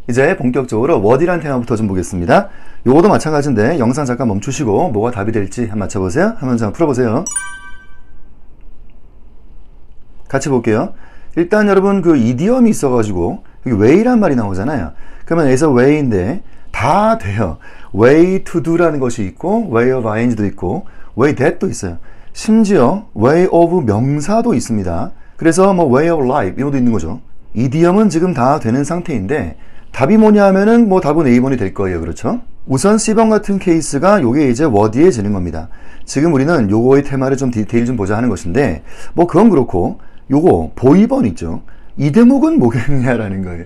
이제 본격적으로 what이란 테마부터 좀 보겠습니다. 요거도 마찬가지인데 영상 잠깐 멈추시고 뭐가 답이 될지 한번 맞춰보세요. 한 문제 한번 풀어보세요. 같이 볼게요. 일단 여러분 그 이디엄이 있어가지고 여기 way란 말이 나오잖아요. 그러면 as a way인데 다 돼요. way to do라는 것이 있고 way of ing도 있고 way that도 있어요. 심지어 way of 명사도 있습니다. 그래서 뭐 way of life 이런 것도 있는 거죠. 이디엄은 지금 다 되는 상태인데 답이 뭐냐 하면은 뭐 답은 A번이 될 거예요. 그렇죠? 우선 C번 같은 케이스가 요게 이제 what이에 지는 겁니다. 지금 우리는 요거의 테마를 좀 디테일 좀 보자 하는 것인데 뭐 그건 그렇고 요거 보이번 있죠. 이 대목은 뭐겠느냐라는 거예요.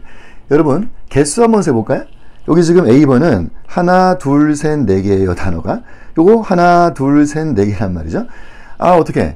여러분 개수 한번 세볼까요? 여기 지금 A번은 하나 둘 셋 네 개예요. 단어가. 요거 하나 둘 셋 네 개란 말이죠. 아 어떻게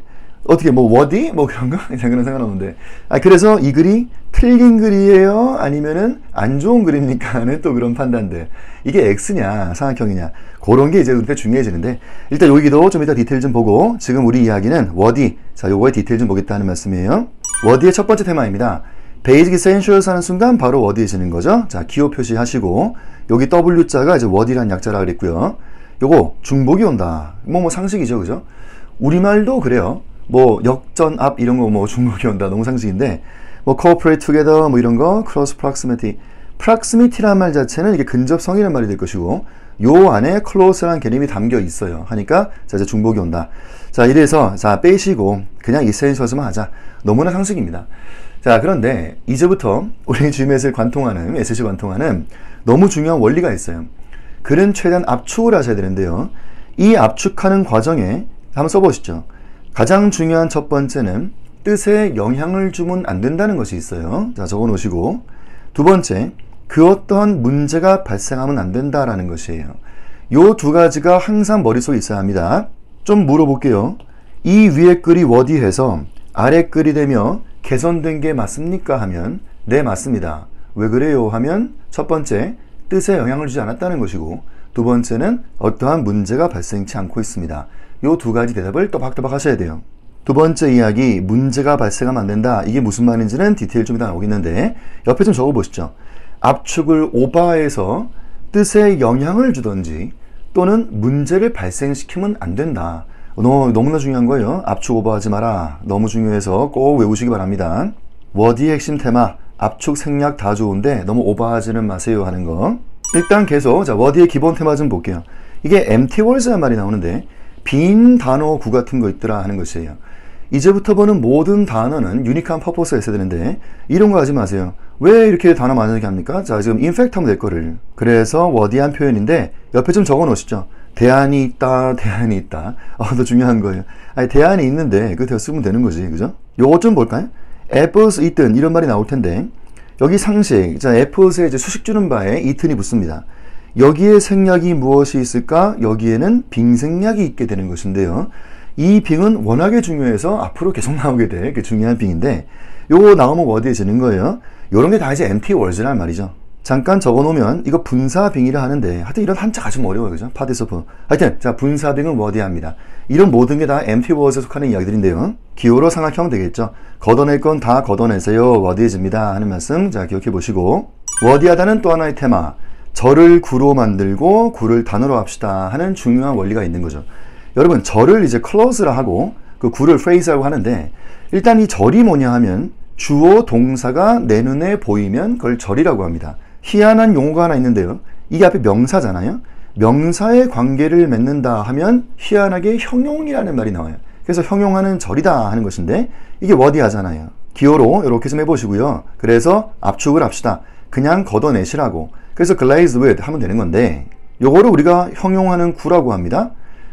뭐 what이? 뭐 그런 거? 그런 상관없는데 그래서 이 글이 틀린 글이에요? 아니면은 안 좋은 글입니까? 하는 또 그런 판단들. 이게 X냐 삼각형이냐 그런 게 이제 우리가 중요해지는데 일단 여기도 좀 이따 디테일 좀 보고 지금 우리 이야기는 what이 자 요거의 디테일 좀 보겠다는 말씀이에요. what의 첫 번째 테마입니다. basic essentials 하는 순간 바로 what이지는 거죠. 자 기호 표시하시고 여기 W자가 이제 what이란 약자라 그랬고요. 요거 중복이 온다. 뭐 상식이죠. 그죠? 우리말도 그래요. 뭐 역전 앞 이런 거 뭐 중복이 온다 너무 상식인데 뭐 cooperate together 뭐 이런 거 close proximity proximity라는 말 자체는 이게 근접성이라는 말이 될 것이고 요 안에 close라는 개념이 담겨 있어요 하니까 자 이제 중복이 온다. 자 이래서 자 빼시고 그냥 essentials만 하자. 너무나 상식입니다. 자 그런데 이제부터 우리 GMS를 관통하는 SC 관통하는 너무 중요한 원리가 있어요. 글은 최대한 압축을 하셔야 되는데요. 이 압축하는 과정에 한번 써보시죠. 가장 중요한 첫 번째는 뜻에 영향을 주면 안 된다는 것이 있어요. 자, 적어 놓으시고. 두 번째, 그 어떤 문제가 발생하면 안 된다라는 것이에요. 요 두 가지가 항상 머릿속에 있어야 합니다. 좀 물어볼게요. 이 위에 글이 what이해서 아래 글이 되며 개선된 게 맞습니까? 하면 네, 맞습니다. 왜 그래요? 하면 첫 번째, 뜻에 영향을 주지 않았다는 것이고 두 번째는 어떠한 문제가 발생치 않고 있습니다. 요 두 가지 대답을 또박또박 하셔야 돼요. 두 번째 이야기, 문제가 발생하면 안 된다. 이게 무슨 말인지는 디테일 좀 이따 나오겠는데 옆에 좀 적어 보시죠. 압축을 오버해서 뜻에 영향을 주던지 또는 문제를 발생시키면 안 된다. 너무나 중요한 거예요. 압축 오버하지 마라. 너무 중요해서 꼭 외우시기 바랍니다. what의 핵심 테마, 압축 생략 다 좋은데 너무 오버하지는 마세요 하는 거. 일단 계속 자 what의 기본 테마 좀 볼게요. 이게 empty words라는 말이 나오는데 빈 단어 구 같은 거 있더라 하는 것이에요. 이제부터 보는 모든 단어는 유니크한 퍼포스가 있어야 되는데 이런 거 하지 마세요. 왜 이렇게 단어 많이 합니까? 자 지금 인팩트 하면 될 거를. 그래서 what이한 표현인데 옆에 좀 적어 놓으시죠. 대안이 있다. 대안이 있다. 더 중요한 거예요. 아니 대안이 있는데 그거 쓰면 되는 거지. 그죠? 요거 좀 볼까요? apples eaten 이런 말이 나올 텐데 여기 상식. 자 apples에 이제 수식 주는 바에 eaten이 붙습니다. 여기에 생략이 무엇이 있을까? 여기에는 빙생략이 있게 되는 것인데요. 이 빙은 워낙에 중요해서 앞으로 계속 나오게 될 그 중요한 빙인데 요거 나오면 what이해지는 거예요. 요런 게 다 이제 empty words란 말이죠. 잠깐 적어 놓으면 이거 분사빙이라 하는데 하여튼 이런 한자가 좀 어려워요. 그죠? participle. 하여튼 자 분사빙은 what이합니다. 이런 모든 게 다 empty words에 속하는 이야기들인데요. 기호로 삼각형 되겠죠. 걷어낼 건 다 걷어내세요. what이해집니다 하는 말씀 자 기억해 보시고 what이하다는 또 하나의 테마. 절을 구로 만들고 구를 단어로 합시다 하는 중요한 원리가 있는 거죠. 여러분 절을 이제 close라 하고 그 구를 phrase라고 하는데 일단 이 절이 뭐냐 하면 주어 동사가 내 눈에 보이면 그걸 절이라고 합니다. 희한한 용어가 하나 있는데요. 이게 앞에 명사잖아요. 명사의 관계를 맺는다 하면 희한하게 형용이라는 말이 나와요. 그래서 형용하는 절이다 하는 것인데 이게 what이하잖아요. 기호로 이렇게 좀 해보시고요. 그래서 압축을 합시다. 그냥 걷어내시라고. 그래서 glaze with 하면 되는 건데 요거를 우리가 형용하는 구라고 합니다.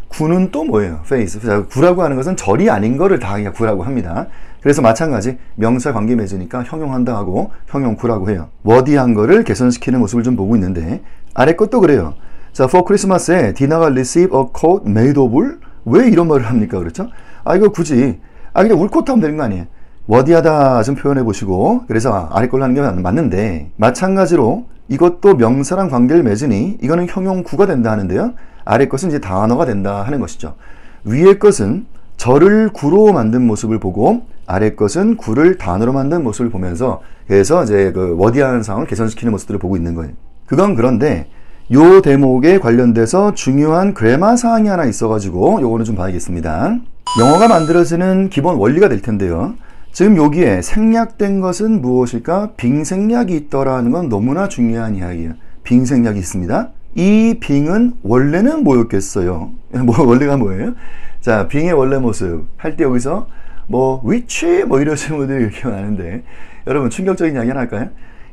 구는 또 뭐예요? face. 구라고 하는 것은 절이 아닌 거를 다 그냥 구라고 합니다. 그래서 마찬가지 명사 관계 맺으니까 형용한다 하고 형용구라고 해요. what이한 거를 개선시키는 모습을 좀 보고 있는데 아래 것도 그래요. 자, for Christmas에 디나가 receive a coat made of 왜 이런 말을 합니까? 그렇죠? 이거 굳이 그냥 울코트 하면 되는 거 아니에요? what이하다 좀 표현해 보시고 그래서 아래 걸로 하는 게 맞는데 마찬가지로 이것도 명사랑 관계를 맺으니 이거는 형용구가 된다 하는데요. 아래 것은 이제 단어가 된다 하는 것이죠. 위의 것은 절을 구로 만든 모습을 보고 아래 것은 구를 단어로 만든 모습을 보면서 그래서 이제 그 워디한 상황을 개선시키는 모습들을 보고 있는 거예요. 그건 그런데 요 대목에 관련돼서 중요한 그래마 사항이 하나 있어가지고 요거는 좀 봐야겠습니다. 영어가 만들어지는 기본 원리가 될 텐데요. 지금 여기에 생략된 것은 무엇일까? 빙생략이 있더라는 건 너무나 중요한 이야기예요. 빙생략이 있습니다. 이 빙은 원래는 뭐였겠어요? 원래가 뭐예요? 자, 빙의 원래 모습 할 때 여기서 which 이러시는 분들이 이렇게 많은데 여러분 충격적인 이야기 하나 할까요?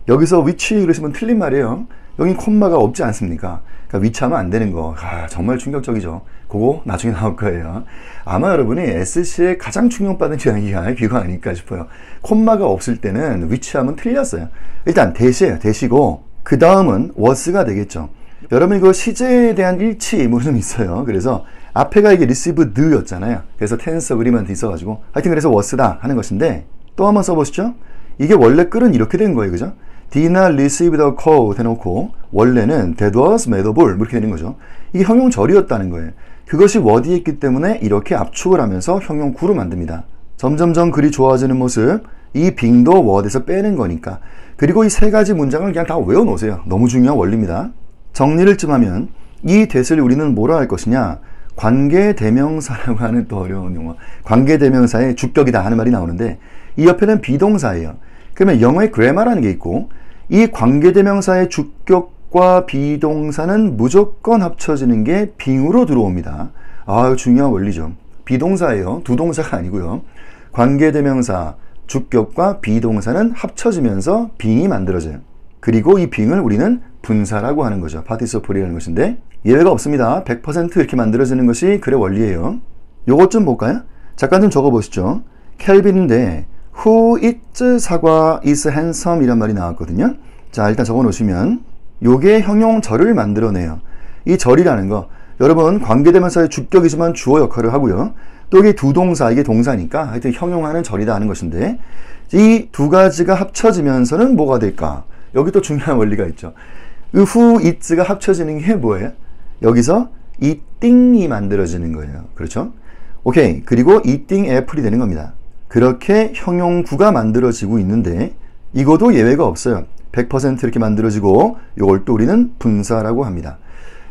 여기서 which 이러시면 틀린 말이에요. 여기 콤마가 없지 않습니까? 그러니까 위치하면 안 되는 거. 정말 충격적이죠. 그거 나중에 나올 거예요. 아마 여러분이 SC에 가장 충격받은 이야기가 이거 아닐까 싶어요. 콤마가 없을 때는 위치하면 틀렸어요. 일단 대시예요. 대시고 그 다음은 was가 되겠죠. 여러분 이거 시제에 대한 일치 좀 있어요. 그래서 앞에가 이게 received였잖아요. 그래서 tense agreement 있어가지고 하여튼 그래서 was다 하는 것인데 또 한번 써보시죠. 이게 원래 글은 이렇게 된 거예요. 그죠? did not receive the call 대놓고 원래는 that was made of 이렇게 되는 거죠. 이게 형용절이었다는 거예요. 그것이 word이었기 때문에 이렇게 압축을 하면서 형용구로 만듭니다. 점점점 글이 좋아지는 모습, 이 빙도 word에서 빼는 거니까. 그리고 이 세 가지 문장을 그냥 다 외워놓으세요. 너무 중요한 원리입니다. 정리를 좀 하면 이 that을 우리는 뭐라 할 것이냐, 관계대명사라고 하는 또 어려운 용어, 관계대명사의 주격이다 하는 말이 나오는데 이 옆에는 비동사예요. 그러면 영어에 grammar라는 게 있고 이 관계대명사의 주격과 비동사는 무조건 합쳐지는 게 빙으로 들어옵니다. 중요한 원리죠. 비동사예요. 두 동사가 아니고요. 관계대명사, 주격과 비동사는 합쳐지면서 빙이 만들어져요. 그리고 이 빙을 우리는 분사라고 하는 거죠. 파티시플이라는 것인데 예외가 없습니다. 100% 이렇게 만들어지는 것이 글의 원리예요. 요것 좀 볼까요? 잠깐 좀 적어보시죠. 켈빈인데 Who eats 사과 is handsome 이란 말이 나왔거든요. 자, 일단 적어 놓으시면 요게 형용절을 만들어내요. 이 절이라는 거 여러분 관계대명사의 주격이지만 주어 역할을 하고요. 또 이게 두 동사, 이게 동사니까 하여튼 형용하는 절이다 하는 것인데 이 두 가지가 합쳐지면서는 뭐가 될까? 여기 또 중요한 원리가 있죠. 그 who eats가 합쳐지는 게 뭐예요? 여기서 eating이 만들어지는 거예요. 그렇죠? 오케이. 그리고 eating apple이 되는 겁니다. 그렇게 형용구가 만들어지고 있는데 이것도 예외가 없어요. 100% 이렇게 만들어지고 이걸 또 우리는 분사라고 합니다.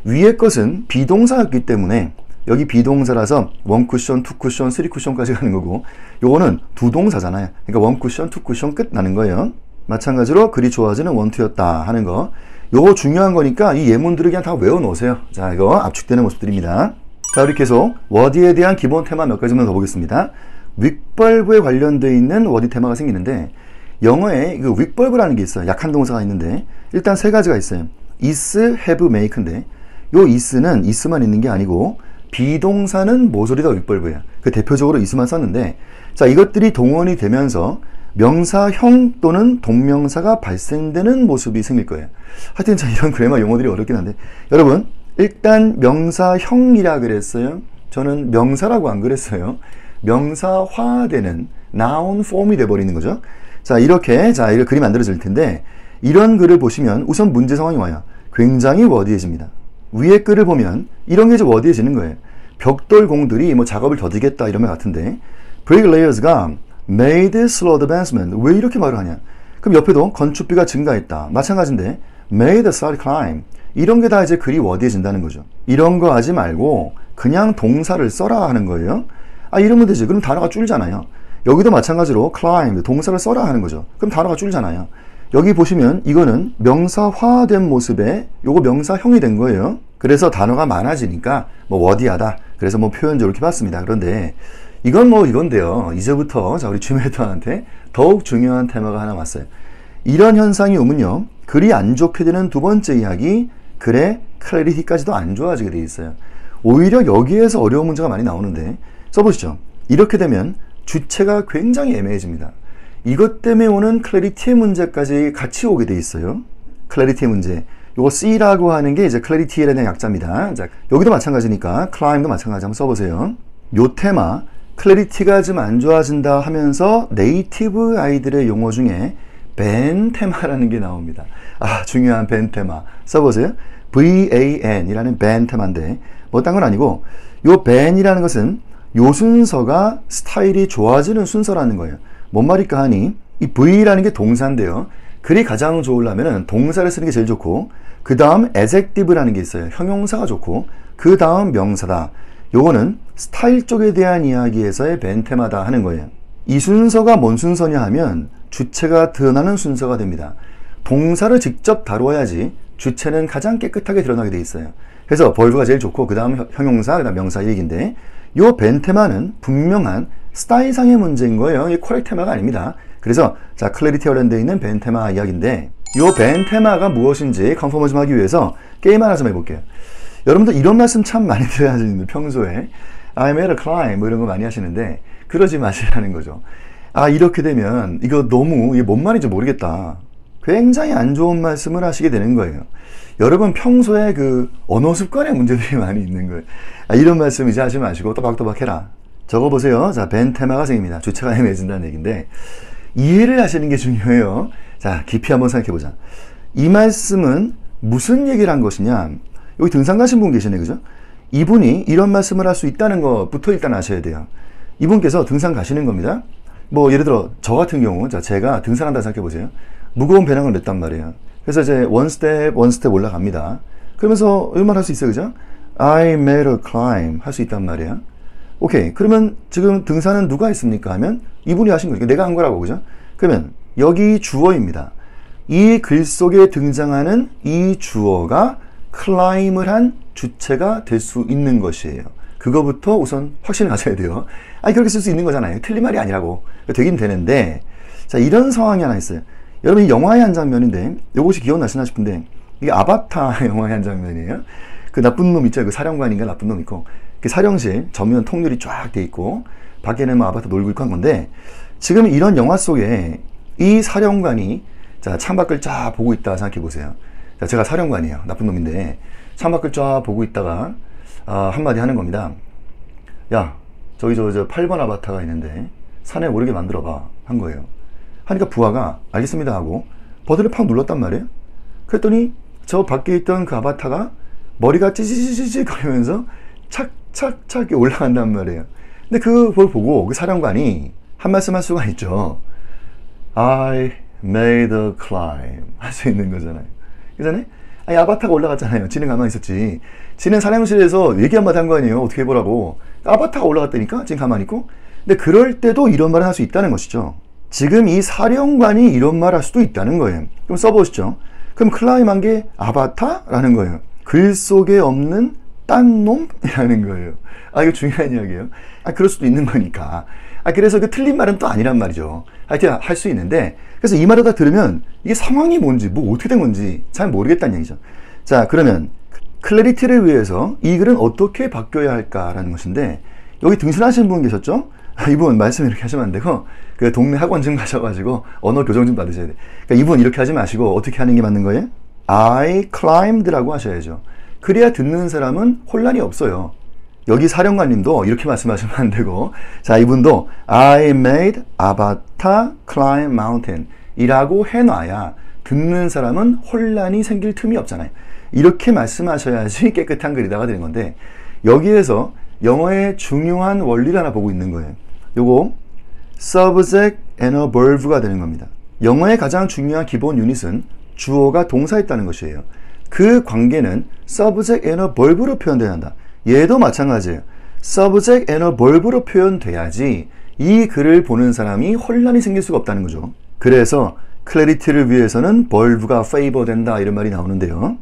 위의 것은 비동사였기 때문에 여기 비동사라서 1쿠션, 2쿠션, 3쿠션까지 가는 거고 요거는 두 동사잖아요. 그러니까 1쿠션, 2쿠션 끝 나는 거예요. 마찬가지로 글이 좋아지는 원투였다 하는 거 요거 중요한 거니까 이 예문들을 그냥 다 외워놓으세요. 자, 이거 압축되는 모습들입니다. 자, 우리 계속 워디에 대한 기본 테마 몇 가지만 더 보겠습니다. 윅벌브에 관련되어 있는 워디 테마가 생기는데 영어에 그 윅벌브라는 게 있어요. 약한 동사가 있는데 일단 세 가지가 있어요. is, have, make인데 요 is는 is만 있는 게 아니고 비동사는 모조리 다 윅벌브예요. 그 대표적으로 is만 썼는데 자, 이것들이 동원이 되면서 명사형 또는 동명사가 발생되는 모습이 생길 거예요. 하여튼 자, 이런 그래머 용어들이 어렵긴 한데 여러분 일단 명사형이라 그랬어요. 저는 명사라고 안 그랬어요. 명사화되는 noun form이 돼버리는 거죠. 자, 이렇게 글이 만들어질 텐데 이런 글을 보시면 우선 문제 상황이 와요. 굉장히 워디해집니다. 위에 글을 보면 이런 게 이제 워디해지는 거예요. 벽돌공들이 작업을 더디겠다 이런 말 같은데 bricklayers가 made slow advancement 왜 이렇게 말을 하냐? 그럼 옆에도 건축비가 증가했다. 마찬가지인데 made a slow climb 이런 게 다 이제 글이 워디해진다는 거죠. 이런 거 하지 말고 그냥 동사를 써라 하는 거예요. 이러면 되지. 그럼 단어가 줄잖아요. 여기도 마찬가지로 climb, 동사를 써라 하는 거죠. 그럼 단어가 줄잖아요. 여기 보시면 이거는 명사화된 모습에 요거 명사형이 된 거예요. 그래서 단어가 많아지니까 워디하다. 그래서 표현적으로 이렇게 봤습니다. 그런데 이건 이건데요. 이제부터 자, 우리 주메이터한테 더욱 중요한 테마가 하나 왔어요. 이런 현상이 오면요. 글이 안 좋게 되는 두 번째 이야기, 글의 클래리티까지도 안 좋아지게 돼 있어요. 오히려 여기에서 어려운 문제가 많이 나오는데 써보시죠. 이렇게 되면 주체가 굉장히 애매해집니다. 이것 때문에 오는 클래리티의 문제까지 같이 오게 돼 있어요. 클래리티의 문제. 요거 C라고 하는 게 이제 클래리티에 대한 약자입니다. 자, 여기도 마찬가지니까 climb도 마찬가지 한번 써보세요. 요 테마, 클래리티가 좀 안 좋아진다 하면서 네이티브 아이들의 용어 중에 밴 테마라는 게 나옵니다. 중요한 밴 테마. 써보세요. VAN이라는 밴 테마인데 딴 건 아니고 요 밴이라는 것은 요 순서가 스타일이 좋아지는 순서라는 거예요. 뭔 말일까 하니 이 V라는 게 동사인데요. 글이 가장 좋으려면 동사를 쓰는 게 제일 좋고 그 다음 adjective라는 게 있어요. 형용사가 좋고 그 다음 명사다. 요거는 스타일 쪽에 대한 이야기에서의 벤테마다 하는 거예요. 이 순서가 뭔 순서냐 하면 주체가 드러나는 순서가 됩니다. 동사를 직접 다루어야지 주체는 가장 깨끗하게 드러나게 돼 있어요. 그래서 벌브가 제일 좋고 그 다음 형용사, 그 다음 명사 얘기인데 요 벤테마는 분명한 스타일상의 문제인 거예요. 이게 코렉테마가 아닙니다. 그래서 자 클래리티 관련되어 있는 벤테마 이야기인데 요 벤테마가 무엇인지 컨펌을 좀 하기 위해서 게임 하나 좀 해볼게요. 여러분들 이런 말씀 참 많이 들으시는데 평소에 I made a climb 뭐 이런 거 많이 하시는데 그러지 마시라는 거죠. 아 이렇게 되면 이거 너무 이게 뭔 말인지 모르겠다. 굉장히 안 좋은 말씀을 하시게 되는 거예요. 여러분 평소에 그 언어 습관의 문제들이 많이 있는 거예요. 아, 이런 말씀 이제 하지 마시고 또박또박 해라. 적어보세요. 자, 벤테마가 생깁니다. 주체가 애매해진다는 얘기인데 이해를 하시는 게 중요해요. 자, 깊이 한번 생각해보자. 이 말씀은 무슨 얘기를 한 것이냐. 여기 등산 가신 분 계시네, 그죠? 이분이 이런 말씀을 할 수 있다는 것부터 일단 아셔야 돼요. 이분께서 등산 가시는 겁니다. 뭐 예를 들어 저 같은 경우 자 제가 등산한다 생각해보세요. 무거운 배낭을 냈단 말이에요. 그래서 이제 원 스텝 올라갑니다. 그러면서 이런 말 할 수 있어요, 그죠? I made a climb 할 수 있단 말이에요. 오케이. 그러면 지금 등산은 누가 했습니까? 하면 이분이 하신 거니까 내가 한 거라고, 그죠? 그러면 여기 주어입니다. 이 글 속에 등장하는 이 주어가 climb을 한 주체가 될 수 있는 것이에요. 그거부터 우선 확신을 가져야 돼요. 아니 그렇게 쓸 수 있는 거잖아요. 틀린 말이 아니라고. 되긴 되는데 자 이런 상황이 하나 있어요. 여러분 영화의 한 장면인데 이것이 기억나시나 싶은데 이게 아바타 영화의 한 장면이에요. 그 나쁜 놈 있죠. 그 사령관인가 나쁜 놈 있고 그 사령실 전면 통유리 쫙 돼 있고 밖에는 뭐 아바타 놀고 있고 한 건데 지금 이런 영화 속에 이 사령관이 자 창밖을 쫙 보고 있다 생각해 보세요. 자 제가 사령관이에요. 나쁜 놈인데 창밖을 쫙 보고 있다가 한마디 하는 겁니다. 야 저기 저 8번 아바타가 있는데 산에 오르게 만들어 봐 한 거예요. 하니까 부하가 알겠습니다 하고 버튼을 팍 눌렀단 말이에요. 그랬더니 저 밖에 있던 그 아바타가 머리가 찌찌찌찌 거리면서 착착착 올라간단 말이에요. 근데 그걸 보고 그 사령관이 한 말씀 할 수가 있죠. I made a climb 할 수 있는 거잖아요. 그잖아요? 아니 아바타가 올라갔잖아요. 지는 가만히 있었지. 지는 사령실에서 얘기 한마디 한 거 아니에요. 어떻게 해보라고. 아바타가 올라갔다니까 지금 가만히 있고. 근데 그럴 때도 이런 말을 할 수 있다는 것이죠. 지금 이 사령관이 이런 말 할 수도 있다는 거예요. 그럼 써보시죠. 그럼 클라임한 게 아바타라는 거예요. 글 속에 없는 딴 놈이라는 거예요. 아 이거 중요한 이야기예요. 아 그럴 수도 있는 거니까. 아 그래서 그 틀린 말은 또 아니란 말이죠. 하여튼 할 수 있는데 그래서 이 말을 다 들으면 이게 상황이 뭔지 뭐 어떻게 된 건지 잘 모르겠다는 얘기죠. 자 그러면 클래리티를 위해서 이 글은 어떻게 바뀌어야 할까라는 것인데 여기 등신하시는 분 계셨죠? 이분 말씀 이렇게 하시면 안 되고 그 동네 학원 좀 가셔가지고 언어 교정 좀 받으셔야 돼요. 그러니까 이분 이렇게 하지 마시고 어떻게 하는 게 맞는 거예요? I climbed라고 하셔야죠. 그래야 듣는 사람은 혼란이 없어요. 여기 사령관님도 이렇게 말씀하시면 안 되고 자 이분도 I made Avatar climb mountain 이라고 해놔야 듣는 사람은 혼란이 생길 틈이 없잖아요. 이렇게 말씀하셔야지 깨끗한 글이다가 되는 건데 여기에서 영어의 중요한 원리를 하나 보고 있는 거예요. 요거 subject and a verb가 되는 겁니다. 영어의 가장 중요한 기본 유닛은 주어가 동사에 있다는 것이에요. 그 관계는 subject and a verb로 표현돼야 한다. 얘도 마찬가지예요. subject and a verb로 표현돼야지 이 글을 보는 사람이 혼란이 생길 수가 없다는 거죠. 그래서 클래리티를 위해서는 verb가 favor 된다 이런 말이 나오는데요.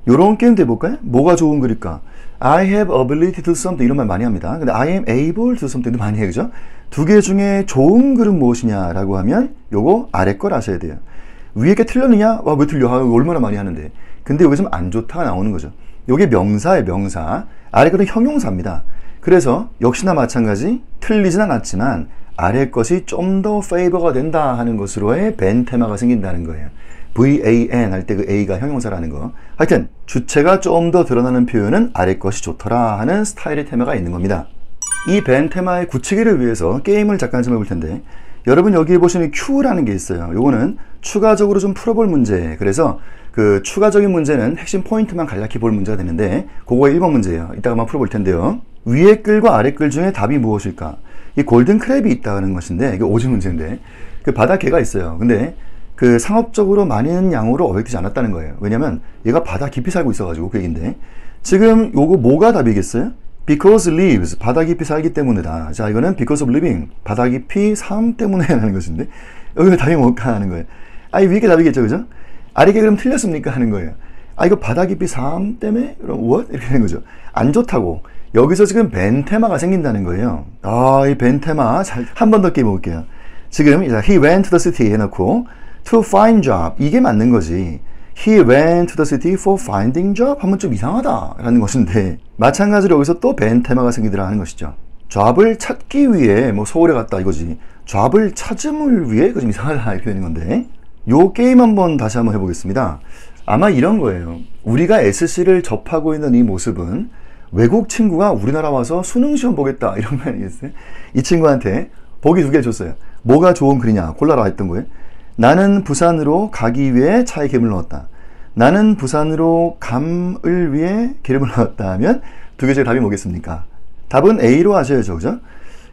요런 게임 해볼까요? 뭐가 좋은 글일까? I have ability to do something 이런 말 많이 합니다. 근데 I am able to do something도 많이 해요. 그죠? 두 개 중에 좋은 글은 무엇이냐라고 하면 요거 아래 걸 아셔야 돼요. 위에 게 틀렸느냐? 와, 왜 틀려? 얼마나 많이 하는데. 근데 여기 좀 안 좋다가 나오는 거죠. 요게 명사예요, 명사. 아래 거는 형용사입니다. 그래서 역시나 마찬가지 틀리진 않았지만 아래 것이 좀 더 페이버가 된다 하는 것으로의 벤테마가 생긴다는 거예요. VAN 할 때 그 A가 형용사라는 거. 하여튼 주체가 좀 더 드러나는 표현은 아래 것이 좋더라 하는 스타일의 테마가 있는 겁니다. 이 벤테마의 굳히기를 위해서 게임을 잠깐 좀 해볼 텐데 여러분 여기 보시는 Q라는 게 있어요. 요거는 추가적으로 좀 풀어볼 문제. 그래서 그 추가적인 문제는 핵심 포인트만 간략히 볼 문제가 되는데 그거의 1번 문제예요. 이따가 한번 풀어볼 텐데요. 위에 글과 아래 글 중에 답이 무엇일까? 이 골든 크랩이 있다는 것인데, 이게 오지 문제인데, 그 바다개가 있어요. 근데 그 상업적으로 많은 양으로 어획되지 않았다는 거예요. 왜냐면 얘가 바다 깊이 살고 있어가지고 그 얘기인데, 지금 요거 뭐가 답이겠어요? Because lives, 바다 깊이 살기 때문이다. 자, 이거는 because of living, 바다 깊이 삶 때문에 라는 것인데, 여기 답이 뭘까 하는 거예요. 아, 이 위에 게 답이겠죠, 그죠? 아래 게 그럼 틀렸습니까? 하는 거예요. 아, 이거 바다 깊이 삶 때문에? 그럼 what? 이렇게 되는 거죠. 안 좋다고. 여기서 지금 벤테마가 생긴다는 거예요. 아, 이 벤테마 한 번 더 깨볼게요. 지금 he went to the city 해놓고 to find job, 이게 맞는 거지. He went to the city for finding job 하면 좀 이상하다 라는 것인데, 마찬가지로 여기서 또 벤테마가 생기더라 하는 것이죠. job을 찾기 위해 뭐 서울에 갔다 이거지. job을 찾음을 위해 그거 좀 이상하다 이렇게 되는 건데, 요 게임 한번 다시 한번 해보겠습니다. 아마 이런 거예요. 우리가 SC를 접하고 있는 이 모습은 외국 친구가 우리나라 와서 수능 시험 보겠다 이런 거 아니겠어요? 이 친구한테 보기 2개 줬어요. 뭐가 좋은 글이냐 골라라 했던 거예요. 나는 부산으로 가기 위해 차에 기름을 넣었다. 나는 부산으로 감을 위해 기름을 넣었다 하면 2개 중에 답이 뭐겠습니까? 답은 A로 하셔야죠, 그죠?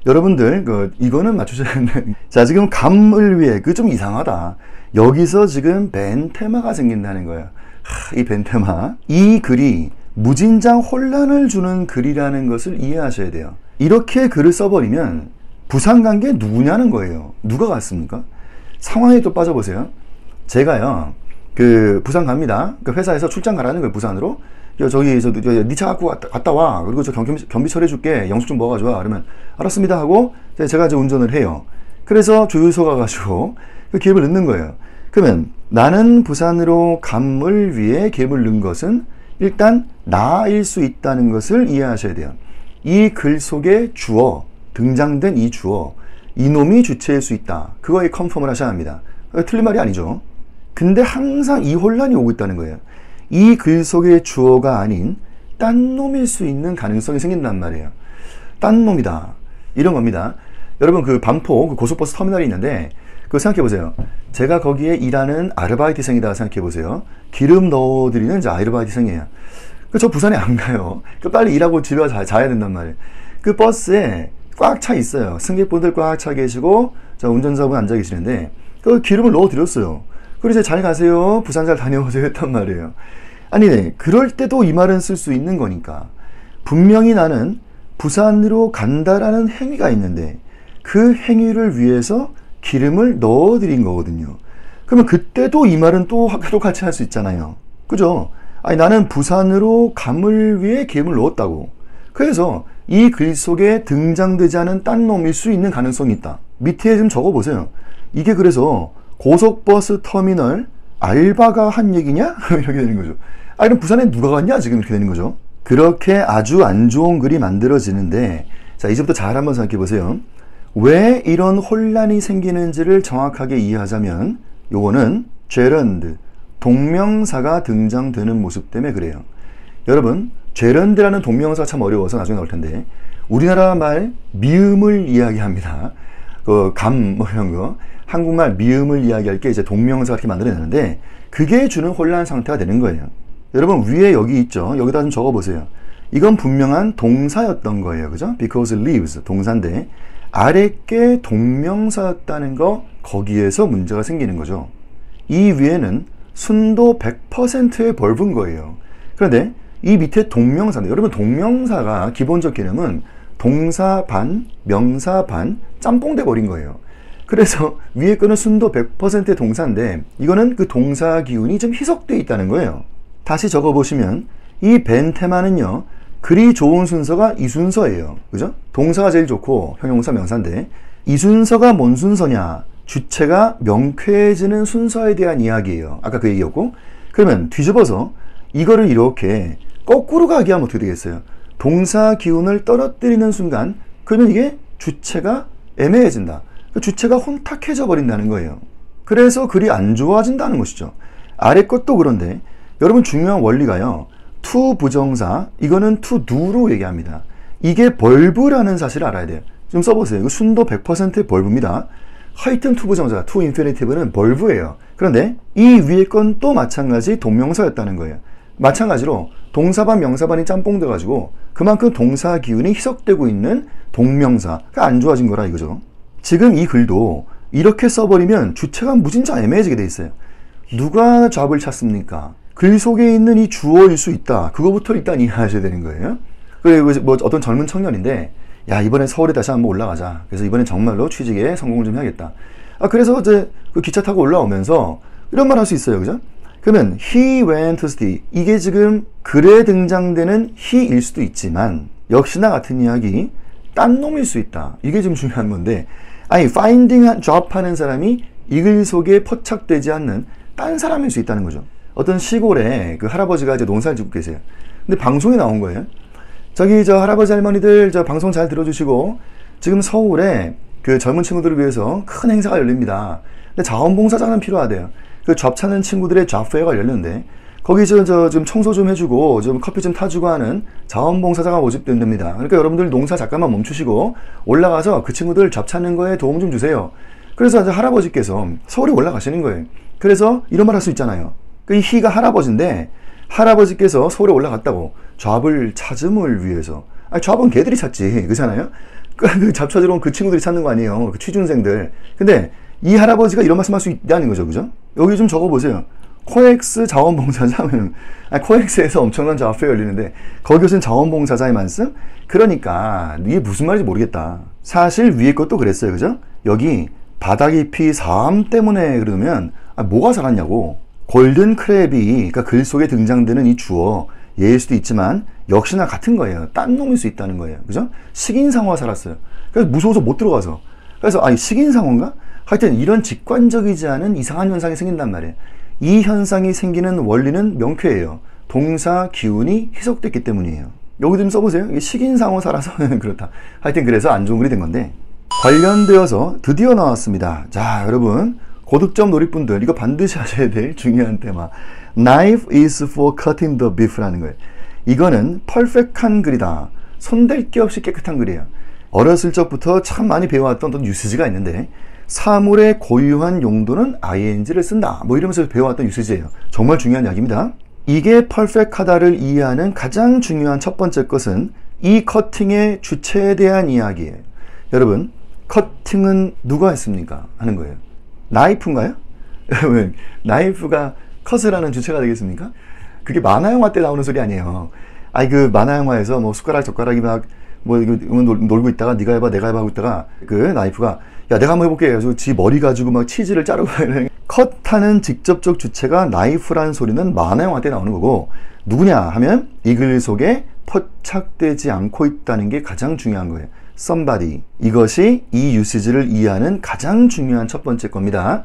여러분들 이거는 맞추셔야 되는데, 자, 지금 감을 위해 그 좀 이상하다. 여기서 지금 벤테마가 생긴다는 거예요. 이 벤테마, 이 글이 무진장 혼란을 주는 글이라는 것을 이해하셔야 돼요. 이렇게 글을 써버리면 부산 간 게 누구냐는 거예요. 누가 갔습니까? 상황에 또 빠져보세요. 제가요, 그 부산 갑니다. 그 회사에서 출장 가라는 거예요, 부산으로. 저기 니 차 갖고 갔다 와. 그리고 저 경비 처리해줄게. 영수증 뭐가 좋아? 그러면 알았습니다 하고 제가 이제 운전을 해요. 그래서 주유소 가가지고 그 기름을 넣는 거예요. 그러면 나는 부산으로 감을 위해 기름을 넣은 것은 일단 나일 수 있다는 것을 이해하셔야 돼요. 이 글 속에 주어, 등장된 이 주어, 이놈이 주체일 수 있다. 그거에 컨펌을 하셔야 합니다. 틀린 말이 아니죠. 근데 항상 이 혼란이 오고 있다는 거예요. 이 글 속의 주어가 아닌 딴 놈일 수 있는 가능성이 생긴단 말이에요. 딴 놈이다. 이런 겁니다. 여러분 그 반포 그 고속버스 터미널이 있는데, 그거 생각해 보세요. 제가 거기에 일하는 아르바이트생이다 생각해 보세요. 기름 넣어드리는 이제 아르바이트생이에요. 저 부산에 안 가요. 빨리 일하고 집에 와서 자야 된단 말이에요. 그 버스에 꽉 차 있어요. 승객분들 꽉 차 계시고 저 운전자분 앉아 계시는데 그 기름을 넣어드렸어요. 그리고 이제 잘 가세요. 부산 잘 다녀오세요 했단 말이에요. 아니, 네. 그럴 때도 이 말은 쓸 수 있는 거니까. 분명히 나는 부산으로 간다라는 행위가 있는데 그 행위를 위해서 기름을 넣어드린 거거든요. 그러면 그때도 이 말은 또 똑같이 할 수 있잖아요. 그죠? 아니, 나는 부산으로 감을 위해 기름을 넣었다고. 그래서 이 글 속에 등장되지 않은 딴 놈일 수 있는 가능성이 있다. 밑에 좀 적어보세요. 이게 그래서 고속버스 터미널 알바가 한 얘기냐? 이렇게 되는 거죠. 아, 그럼 부산에 누가 갔냐? 지금 이렇게 되는 거죠. 그렇게 아주 안 좋은 글이 만들어지는데, 자, 이제부터 잘 한번 생각해 보세요. 왜 이런 혼란이 생기는지를 정확하게 이해하자면, 요거는 제런드, 동명사가 등장되는 모습 때문에 그래요. 여러분, 제런드라는 동명사가 참 어려워서 나중에 나올 텐데, 우리나라 말 미음을 이야기합니다. 뭐 이런 거. 한국말 미음을 이야기할 게 이제 동명사가 이렇게 만들어내는데, 그게 주는 혼란 상태가 되는 거예요. 여러분, 위에 여기 있죠? 여기다 좀 적어보세요. 이건 분명한 동사였던 거예요. 그죠? Because lives, 동사인데, 아래 게 동명사였다는 거, 거기에서 문제가 생기는 거죠. 이 위에는 순도 100%의 벌브인 거예요. 그런데 이 밑에 동명사인데, 여러분 동명사가 기본적 개념은 동사 반, 명사 반, 짬뽕 돼버린 거예요. 그래서 위에 거는 순도 100%의 동사인데, 이거는 그 동사 기운이 좀 희석되어 있다는 거예요. 다시 적어보시면 이 벤테마는요, 글이 좋은 순서가 이 순서예요. 그죠? 동사가 제일 좋고 형용사 명사인데, 이 순서가 뭔 순서냐? 주체가 명쾌해지는 순서에 대한 이야기예요. 아까 그 얘기였고, 그러면 뒤집어서 이거를 이렇게 거꾸로 가게 하면 어떻게 되겠어요? 동사 기운을 떨어뜨리는 순간, 그러면 이게 주체가 애매해진다. 주체가 혼탁해져 버린다는 거예요. 그래서 글이 안 좋아진다는 것이죠. 아래 것도 그런데, 여러분 중요한 원리가요, to 부정사, 이거는 to do로 얘기합니다. 이게 벌브라는 사실을 알아야 돼요. 좀 써보세요. 이거 순도 100%의 벌브입니다. 하여튼 to 부정사, to 인피니티브는 벌브예요. 그런데 이 위에 건 또 마찬가지 동명사였다는 거예요. 마찬가지로 동사반 명사반이 짬뽕 돼가지고 그만큼 동사 기운이 희석되고 있는 동명사가 안 좋아진 거라 이거죠. 지금 이 글도 이렇게 써버리면 주체가 무진장 애매해지게 돼 있어요. 누가 잡을 찾습니까? 글 속에 있는 이 주어일 수 있다. 그거부터 일단 이해하셔야 되는 거예요. 그리고 뭐 어떤 젊은 청년인데, 야, 이번엔 서울에 다시 한번 올라가자. 그래서 이번엔 정말로 취직에 성공을 좀 해야겠다. 그래서 이제 그 기차 타고 올라오면서 이런 말 할 수 있어요. 그죠? 그러면 he went to study. 이게 지금 글에 등장되는 he일 수도 있지만 역시나 같은 이야기 딴 놈일 수 있다. 이게 좀 중요한 건데, 아니 finding job 하는 사람이 이 글 속에 포착되지 않는 딴 사람일 수 있다는 거죠. 어떤 시골에 그 할아버지가 이제 농사를 짓고 계세요. 근데 방송에 나온 거예요. 저기 저 할아버지 할머니들 저 방송 잘 들어주시고 지금 서울에 그 젊은 친구들을 위해서 큰 행사가 열립니다. 근데 자원봉사자는 필요하대요. 그 잡 찾는 친구들의 잡페어가 열렸는데 거기 저 좀 청소 좀 해주고 좀 커피 좀 타주고 하는 자원봉사자가 모집된답니다. 그러니까 여러분들 농사 잠깐만 멈추시고 올라가서 그 친구들 잡 찾는 거에 도움 좀 주세요. 그래서 이제 할아버지께서 서울에 올라가시는 거예요. 그래서 이런 말 할 수 있잖아요. 그 희가 할아버지인데 할아버지께서 서울에 올라갔다고 잡을 찾음을 위해서. 잡은 걔들이 찾지. 그렇잖아요? 그 잡 찾으러 온 그 친구들이 찾는 거 아니에요. 그 취준생들. 근데 이 할아버지가 이런 말씀 할 수 있다는 거죠. 그죠? 여기 좀 적어보세요. 코엑스 자원봉사자면, 코엑스에서 엄청난 잡페어 열리는데 거기 무슨 자원봉사자의 말씀? 그러니까 이게 무슨 말인지 모르겠다. 사실 위에 것도 그랬어요. 그죠? 여기 바다 깊이 사암 때문에 그러면 뭐가 살았냐고. 골든 크랩이, 그러니까 글 속에 등장되는 이 주어 얘일 수도 있지만 역시나 같은 거예요. 딴 놈일 수 있다는 거예요. 그죠? 식인상어가 살았어요. 그래서 무서워서 못 들어가서. 그래서 식인상어인가? 하여튼 이런 직관적이지 않은 이상한 현상이 생긴단 말이에요. 이 현상이 생기는 원리는 명쾌해요. 동사 기운이 희석됐기 때문이에요. 여기 좀 써보세요. 이게 식인상어 살아서 그렇다. 하여튼 그래서 안 좋은 글이 된 건데 관련되어서 드디어 나왔습니다. 자, 여러분 고득점 놀이분들 이거 반드시 하셔야 될 중요한 테마. Knife is for cutting the beef라는 거예요. 이거는 퍼펙트한 글이다. 손댈 게 없이 깨끗한 글이에요. 어렸을 적부터 참 많이 배워왔던 어떤 유스지가 있는데 사물의 고유한 용도는 ing를 쓴다. 뭐 이러면서 배워왔던 유스지예요. 정말 중요한 이야기입니다. 이게 퍼펙트하다를 이해하는 가장 중요한 첫 번째 것은 이 커팅의 주체에 대한 이야기예요. 여러분, 커팅은 누가 했습니까? 하는 거예요. 나이프인가요? 여러분, 나이프가 컷을 하는 주체가 되겠습니까? 그게 만화영화 때 나오는 소리 아니에요. 그 만화영화에서 뭐 젓가락이 막 뭐 이거 놀고 있다가 네가 해봐 내가 해봐 하고 있다가 그 나이프가 야 내가 한번 해볼게. 그래서 지 머리 가지고 막 치즈를 자르고 컷하는 직접적 주체가 나이프라는 소리는 만화영화 때 나오는 거고 누구냐 하면 이 글 속에 포착되지 않고 있다는 게 가장 중요한 거예요. somebody. 이것이 이 유시지를 이해하는 가장 중요한 첫 번째 겁니다.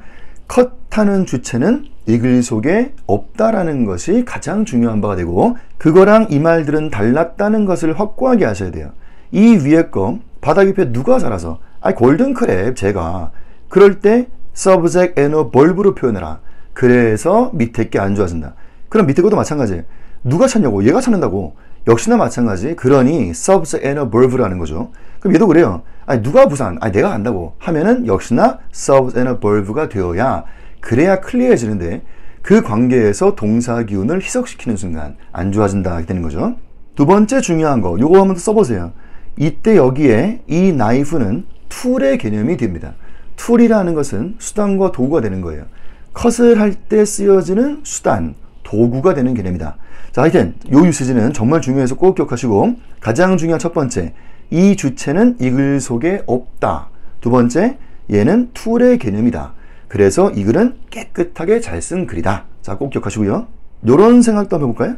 컷하는 주체는 이 글 속에 없다라는 것이 가장 중요한 바가 되고 그거랑 이 말들은 달랐다는 것을 확고하게 하셔야 돼요. 이 위에 거 바다 깊이에 누가 살아서 골든 크랩 제가 그럴 때 subject and verb로 표현해라. 그래서 밑에 게 안 좋아진다. 그럼 밑에 것도 마찬가지예요. 누가 찾냐고 얘가 찾는다고 역시나 마찬가지. 그러니 subject and verb라는 거죠. 그럼 얘도 그래요. 누가 부산 내가 간다고 하면은 역시나 subject and verb가 되어야 그래야 클리어해지는데 그 관계에서 동사 기운을 희석시키는 순간 안 좋아진다 하게 되는 거죠. 두 번째 중요한 거 요거 한번 더 써보세요. 이때 여기에 이 나이프는 툴의 개념이 됩니다. 툴이라는 것은 수단과 도구가 되는 거예요. 컷을 할 때 쓰여지는 수단, 도구가 되는 개념이다. 자, 하여튼 요 유시지는 정말 중요해서 꼭 기억하시고 가장 중요한 첫 번째, 이 주체는 이 글 속에 없다. 두 번째, 얘는 툴의 개념이다. 그래서 이 글은 깨끗하게 잘 쓴 글이다. 자, 꼭 기억하시고요. 요런 생각도 한번 해볼까요?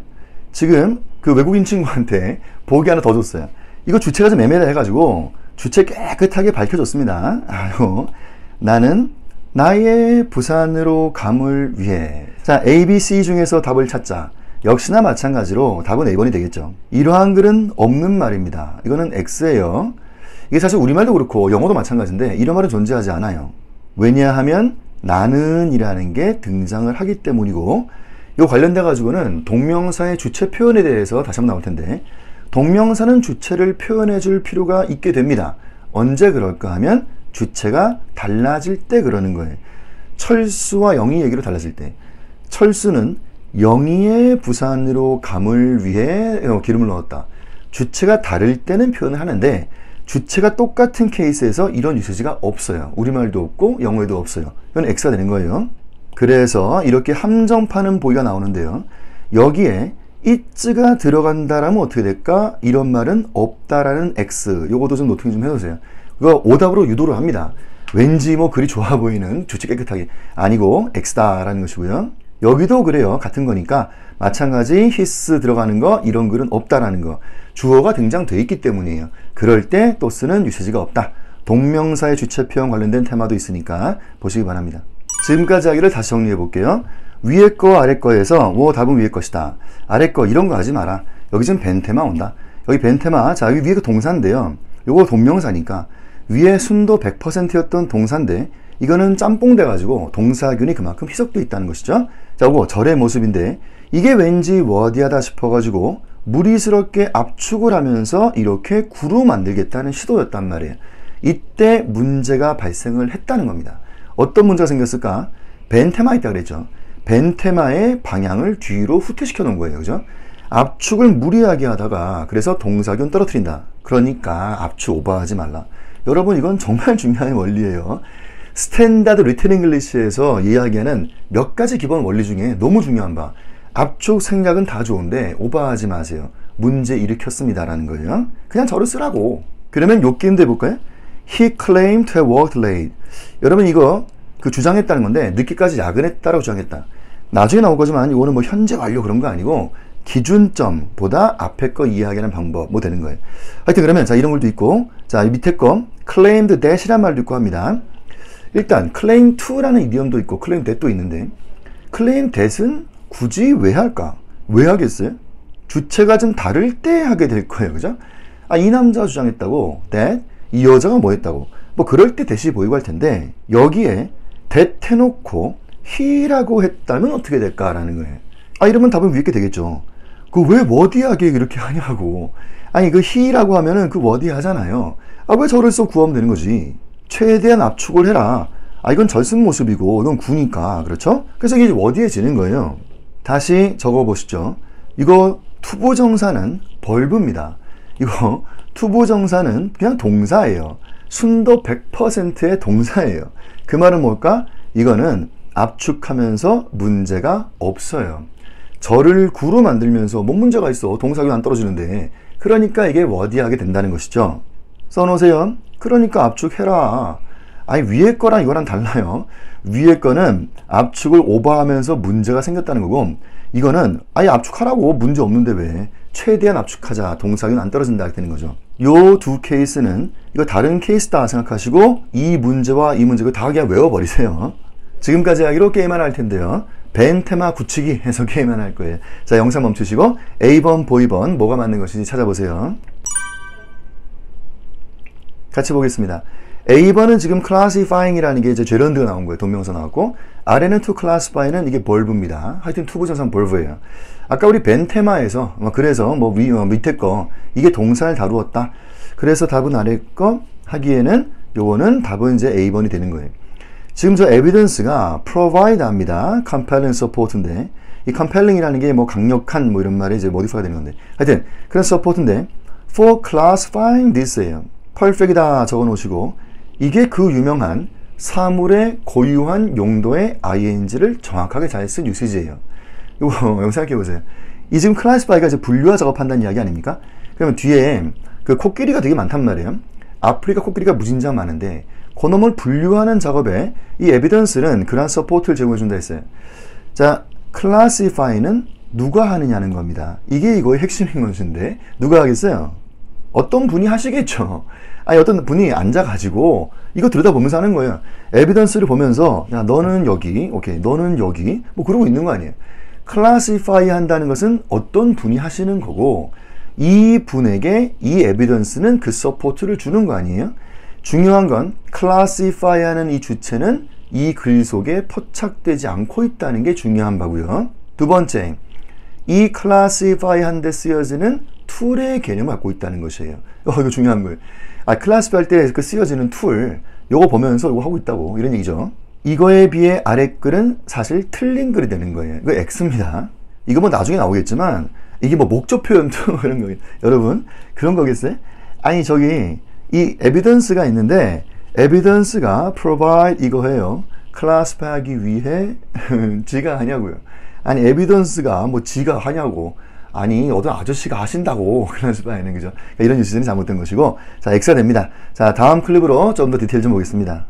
지금 그 외국인 친구한테 보기 하나 더 줬어요. 이거 주체가 좀 애매하다 해가지고 주체 깨끗하게 밝혀줬습니다. 나는 나의 부산으로 감을 위해. 자, A, B, C 중에서 답을 찾자. 역시나 마찬가지로 답은 A번이 되겠죠. 이러한 글은 없는 말입니다. 이거는 X예요. 이게 사실 우리말도 그렇고 영어도 마찬가지인데 이런 말은 존재하지 않아요. 왜냐하면 나는 이라는 게 등장을 하기 때문이고 이 관련돼 가지고는 동명사의 주체 표현에 대해서 다시 한번 나올 텐데 동명사는 주체를 표현해 줄 필요가 있게 됩니다. 언제 그럴까 하면 주체가 달라질 때 그러는 거예요. 철수와 영희 얘기로 달라질 때. 철수는 영희의 부산으로 감을 위해 기름을 넣었다. 주체가 다를 때는 표현을 하는데 주체가 똑같은 케이스에서 이런 유세지가 없어요. 우리말도 없고 영어에도 없어요. 이건 X가 되는 거예요. 그래서 이렇게 함정파는 보기가 나오는데요. 여기에 it가 들어간다라면 어떻게 될까? 이런 말은 없다라는 X. 요것도 좀 노팅 좀 해주세요. 그거 오답으로 유도를 합니다. 왠지 뭐 글이 좋아 보이는 주체 깨끗하게 아니고 X다라는 것이고요. 여기도 그래요. 같은 거니까 마찬가지 his 들어가는 거 이런 글은 없다라는 거. 주어가 등장돼 있기 때문이에요. 그럴 때 또 쓰는 유세지가 없다. 동명사의 주체 표현 관련된 테마도 있으니까 보시기 바랍니다. 지금까지 하기를 다시 정리해 볼게요. 위에 거 아래 거에서 뭐 답은 위에 것이다. 아래 거 이런 거 하지 마라. 여기 지금 벤테마 온다. 여기 벤테마 자 여기 위에 그 동사인데요. 요거 동명사니까 위에 순도 100%였던 동사인데 이거는 짬뽕 돼가지고 동사균이 그만큼 희석돼 있다는 것이죠. 자, 이거 절의 모습인데 이게 왠지 워디하다 싶어가지고 무리스럽게 압축을 하면서 이렇게 구로 만들겠다는 시도였단 말이에요. 이때 문제가 발생을 했다는 겁니다. 어떤 문제가 생겼을까? 벤테마 있다 그랬죠. 벤테마의 방향을 뒤로 후퇴시켜 놓은 거예요. 그죠? 압축을 무리하게 하다가 그래서 동사균 떨어뜨린다. 그러니까 압축 오버하지 말라. 여러분 이건 정말 중요한 원리예요. 스탠다드 리튼 잉글리시에서 이야기하는 몇 가지 기본 원리 중에 너무 중요한 바 압축 생략은 다 좋은데 오버하지 마세요. 문제 일으켰습니다라는 거예요. 그냥 저를 쓰라고. 그러면 요 게임도 해볼까요? He claimed to have worked late. 여러분 이거 그 주장했다는 건데 늦게까지 야근했다라고 주장했다. 나중에 나올 거지만 이거는 뭐 현재 완료 그런 거 아니고 기준점보다 앞에 거 이해하기는 방법 뭐 되는 거예요. 하여튼 그러면 자 이런 걸도 있고 자 밑에 거 claimed that이란 말도 있고 합니다. 일단 claim to라는 이디엄도 있고 claim that도 있는데 claim that은 굳이 왜 할까? 왜 하겠어요? 주체가 좀 다를 때 하게 될 거예요. 그죠? 아, 이 남자가 주장했다고 that 이 여자가 뭐 했다고 뭐 그럴 때 that이 보이고 할 텐데 여기에 that 해놓고 he라고 했다면 어떻게 될까라는 거예요. 아 이러면 답은 위에 게 되겠죠. 그 왜 워디하게 이렇게 하냐고. 아니 그 he라고 하면은 그 워디 하잖아요. 아 왜 저를 써 구하면 되는 거지. 최대한 압축을 해라. 아 이건 절승 모습이고 이건 구니까 그렇죠? 그래서 이게 워디해지는 거예요. 다시 적어보시죠. 이거 투부정사는 벌브입니다. 이거 투부정사는 그냥 동사예요. 순도 100%의 동사예요. 그 말은 뭘까? 이거는 압축하면서 문제가 없어요. 절을 구로 만들면서 뭔 문제가 있어. 동사균 안 떨어지는데. 그러니까 이게 워디하게 된다는 것이죠. 써놓으세요. 그러니까 압축해라. 아니 위에 거랑 이거랑 달라요. 위에 거는 압축을 오버하면서 문제가 생겼다는 거고 이거는 아예 압축하라고 문제 없는데 왜 최대한 압축하자 동사균 안 떨어진다 되는 거죠. 요 두 케이스는 이거 다른 케이스다 생각하시고 이 문제와 이 문제 다 그냥 외워버리세요. 지금까지 하기로 게임만 할 텐데요. 벤테마 굳히기 해서 게임만 할 거예요. 자 영상 멈추시고 A번, 보이번 뭐가 맞는 것인지 찾아보세요. 같이 보겠습니다. A번은 지금 classifying이라는 게 이제 제런드가 나온 거예요. 동명사 나왔고 아래는 to classify는 이게 벌브입니다. 하여튼 투부정사는 벌브예요. 아까 우리 벤테마에서 그래서 뭐 밑에 거 이게 동사를 다루었다. 그래서 답은 아래 거 하기에는 요거는 답은 이제 A번이 되는 거예요. 지금 저 evidence가 provide 합니다. compelling support인데 이 compelling이라는 게 뭐 강력한 뭐 이런 말이 이제 modify가 되는 건데 하여튼 그런 support인데 for classifying this예요. perfect이다 적어 놓으시고 이게 그 유명한 사물의 고유한 용도의 ing를 정확하게 잘 쓴 유시지예요. 이거 생각해 보세요. 이 지금 classify가 이제 분류와 작업한다는 이야기 아닙니까? 그러면 뒤에 그 코끼리가 되게 많단 말이에요. 아프리카 코끼리가 무진장 많은데 그놈을 분류하는 작업에 이 에비던스는 그런 서포트를 제공해 준다 했어요. 자, classify는 누가 하느냐는 겁니다. 이게 이거의 핵심인 것인데 누가 하겠어요? 어떤 분이 하시겠죠. 아니 어떤 분이 앉아가지고 이거 들여다보면서 하는 거예요. 에비던스를 보면서 야 너는 여기, 오케이 너는 여기 뭐 그러고 있는 거 아니에요. classify 한다는 것은 어떤 분이 하시는 거고 이 분에게 이 에비던스는 그 서포트를 주는 거 아니에요. 중요한 건 classify 하는 이 주체는 이 글 속에 포착되지 않고 있다는 게 중요한 바고요. 두 번째, 이 classify 한 데 쓰여지는 툴의 개념을 갖고 있다는 것이에요. 이거 중요한 거예요. classify 할 때 그 쓰여지는 툴, 요거 보면서 요거 하고 있다고 이런 얘기죠. 이거에 비해 아래 글은 사실 틀린 글이 되는 거예요. 이거 X입니다. 이거 뭐 나중에 나오겠지만 이게 뭐 목적 표현도 그런 거 여러분 그런 거겠어요? 아니 저기 이 evidence가 있는데 evidence가 provide 이거 해요. classify하기 위해 지가 하냐고요. 아니 evidence가 뭐 지가 하냐고. 아니 어떤 아저씨가 하신다고 classify는 그죠? 그러니까 이런 유치들이 잘못된 것이고 자 X가 됩니다. 자 다음 클립으로 좀 더 디테일 좀 보겠습니다.